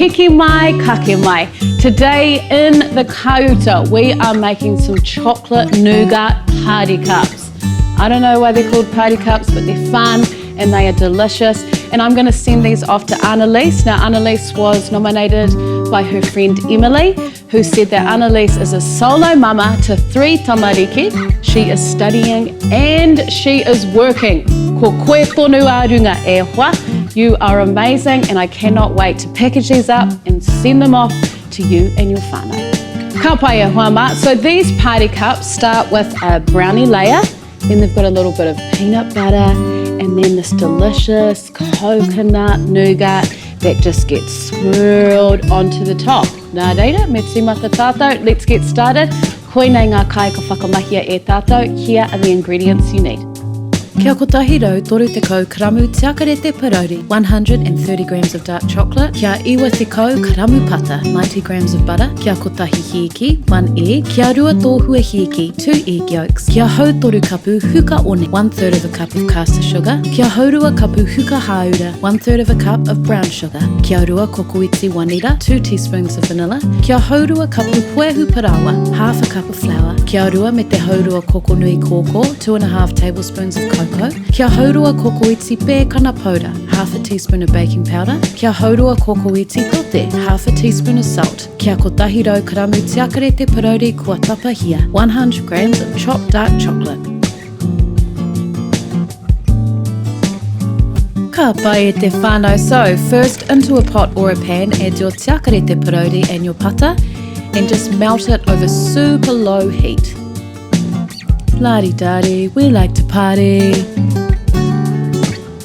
Hiki mai, kake mai. Today in the Kaiwhakatū, we are making some chocolate nougat party cups. I don't know why they're called party cups, but they're fun and they are delicious. And I'm going to send these off to Annalise. Now, Annalise was nominated by her friend Emily, who said that Annalise is a solo mama to 3 tamariki. She is studying and she is working. Ko koe tonu ārunga e hoa. You are amazing and I cannot wait to package these up and send them off to you and your whānau. Ka pai e hoa mā. So these party cups start with a brownie layer, then they've got a little bit of peanut butter, and then this delicious coconut nougat that just gets swirled onto the top. Nā reira, me te mata tātou, let's get started. Koinei ngā kai ka whakamahia e tātou, here are the ingredients you need. Kia kotahi rau toru te kau karamu tiakarete parauri, 130 grams of dark chocolate. Kia iwa te kau karamu pata, 90 grams of butter. Kia kotahi hiiki, 1 egg. Kia rua tōhua hiiki, 2 egg yolks. Kia hau toru kapu huka one, 1/3 of a cup of caster sugar. Kia haurua kapu huka haura, 1/3 of a cup of brown sugar. Kia rua kokoiti 1 liter, 2 teaspoons of vanilla. Kia haurua kapu puehu parawa, 1/2 a cup of flour. Kia rua me te haurua koko nui kōkō, 2.5 tablespoons of cocoa. Kia haurua kokoiti pēkana powder, 1/2 a teaspoon of baking powder. Kia haurua kokoiti tote, 1/2 a teaspoon of salt. Kia kotahi rau karamu tiakarete parauri kua tapahia, 100 grams of chopped dark chocolate. Ka pai e te whānau. So first into a pot or a pan, add your tiakarete parauri and your pata and just melt it over super low heat. La-di-da-di, we like to party.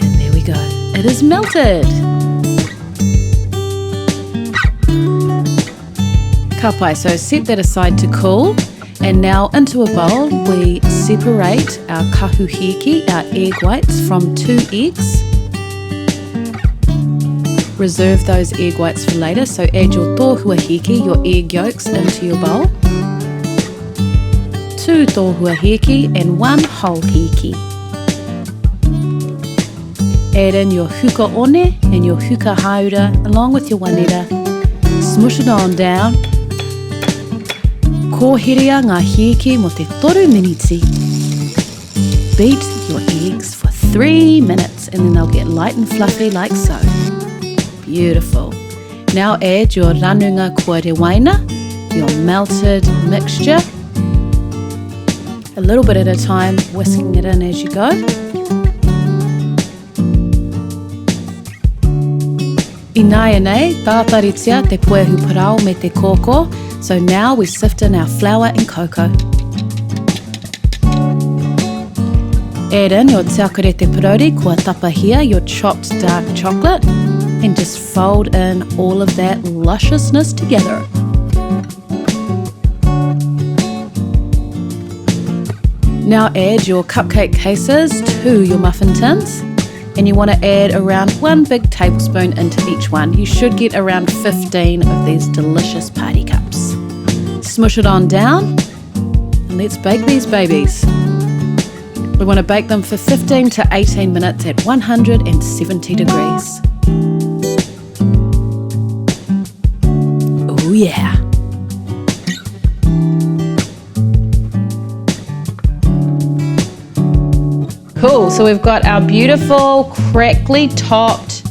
And there we go. It is melted. Ka pai, so set that aside to cool. And now into a bowl, we separate our kahuhiki, our egg whites, from 2 eggs. Reserve those egg whites for later, so add your tōhua hiki, your egg yolks, into your bowl. 2 tōhua hiki and 1 whole hiki. Add in your huka one and your huka haura along with your 1 liter. Smush it on down. Kōherea ngā hiki mo te 3 miniti. Beat your eggs for 3 minutes and then they'll get light and fluffy like so. Beautiful. Now add your ranunga kua rewaina, your melted mixture. A little bit at a time, whisking it in as you go. Ināia nei, tātaritia te puehu parau me te kōkō. So now we sift in our flour and cocoa. Add in your tiakarete parauri kua tapahia, your chopped dark chocolate, and just fold in all of that lusciousness together. Now add your cupcake cases to your muffin tins, and you want to add around 1 big tablespoon into each one. You should get around 15 of these delicious party cups. Smush it on down, and let's bake these babies. We want to bake them for 15 to 18 minutes at 170 degrees. Oh yeah! Cool, so we've got our beautiful crackly topped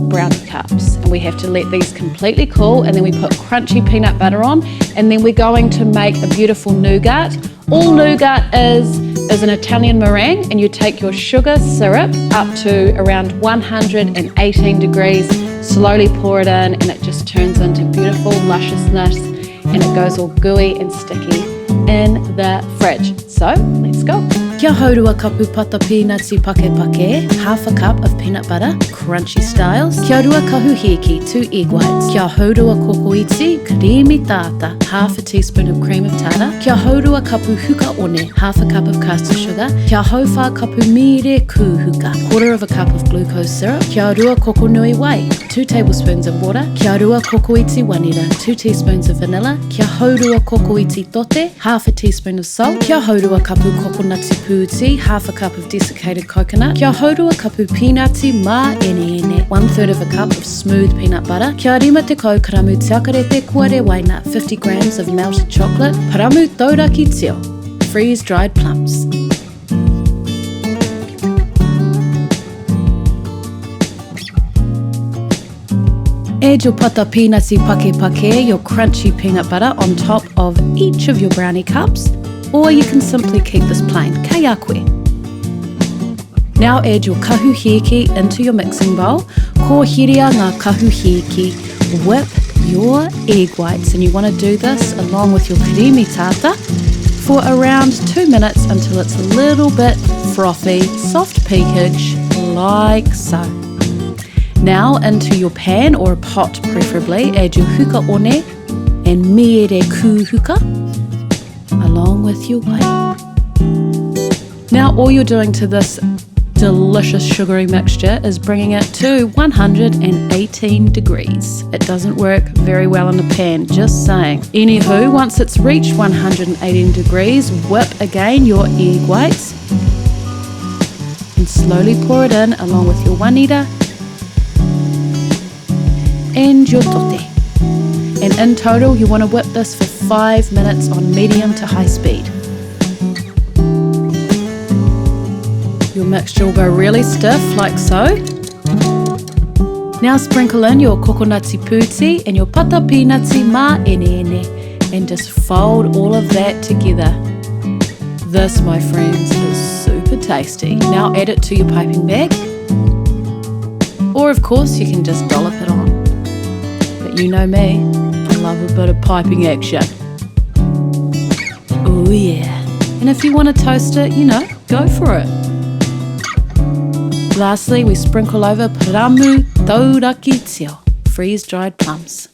brownie cups and we have to let these completely cool and then we put crunchy peanut butter on and then we're going to make a beautiful nougat. All nougat is an Italian meringue and you take your sugar syrup up to around 118 degrees, slowly pour it in and it just turns into beautiful lusciousness and it goes all gooey and sticky in the fridge. So let's go. Kia haurua kapu pata peanutsy pake pake, 1/2 a cup of peanut butter, crunchy styles. Kia rua kahuhiki, 2 egg whites. Kia haurua kokoiti, creamy tata, 1/2 a teaspoon of cream of tartar. Kia haurua kapu huka one, 1/2 a cup of caster sugar. Kia hauwha kapu mire kuhuka, 1/4 of a cup of glucose syrup. Kia rua koko nui wai, 2 tablespoons of water. Kia rua kokoiti 1 liter, 2 teaspoons of vanilla. Kia haurua kokoiti tote, 1/2 a teaspoon of salt. Kia haurua kapu kokonati pūti, half a cup of desiccated coconut. Kia haurua kapu peanuti mā ene, 1/3 of a cup of smooth peanut butter. Kia rima te kau karamu te akarete kuare waina, 50 grams of melted chocolate. Paramu tauraki teo, freeze-dried plums. Add your pata peanuti pake, your crunchy peanut butter on top of each of your brownie cups, or you can simply keep this plain, kei a koe. Now add your kahuhiki into your mixing bowl. Kōhiria ngā kahuhiki. Whip your egg whites, and you want to do this along with your kirimi tata for around 2 minutes until it's a little bit frothy, soft peakage, like so. Now into your pan or a pot preferably, add your huka one and mere ku huka along with your whey. Now all you're doing to this delicious sugary mixture is bringing it to 118 degrees. It doesn't work very well in the pan, just saying. Anywho, once it's reached 118 degrees, whip again your egg whites and slowly pour it in along with your wanita and your tote. And in total, you want to whip this for 5 minutes on medium to high speed. Your mixture will go really stiff, like so. Now sprinkle in your kokonati pūti and your pata peanuti mā ene, and just fold all of that together. This, my friends, is super tasty. Now add it to your piping bag, or of course you can just dollop it on. But you know me, I love a bit of piping action. Oh yeah. And if you want to toast it, go for it. Lastly, we sprinkle over paramu tauraki teo, freeze-dried plums.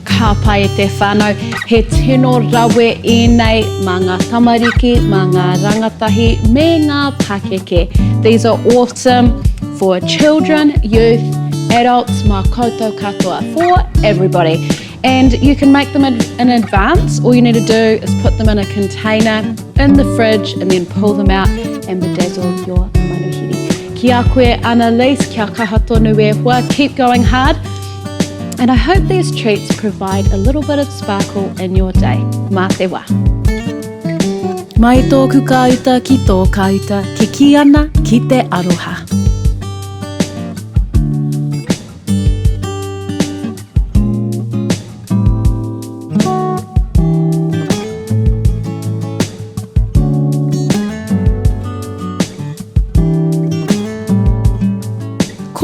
Ka pai e te whānau, he tino rawe e nei mā ngā tamariki, mā ngā rangatahi, me ngā pakeke. These are awesome for children, youth, adults, mā koutou katoa, for everybody. And you can make them in advance. All you need to do is put them in a container in the fridge and then pull them out and bedazzle your manuhiri. Kia koe Annalise, kia kaha tonu e hua. Keep going hard. And I hope these treats provide a little bit of sparkle in your day. Mā te wā. Mai tōku kauta ki tō kauta, ke ki ana ki te aroha.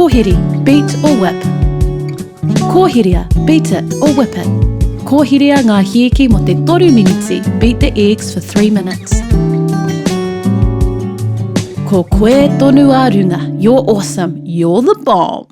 Kōhiri, beat or whip. Kōhiria, beat it or whip it. Kōhiria ngā hieki mo te 3 miniti, beat the eggs for 3 minutes. Ko koe tonu a runga, you're awesome, you're the bomb.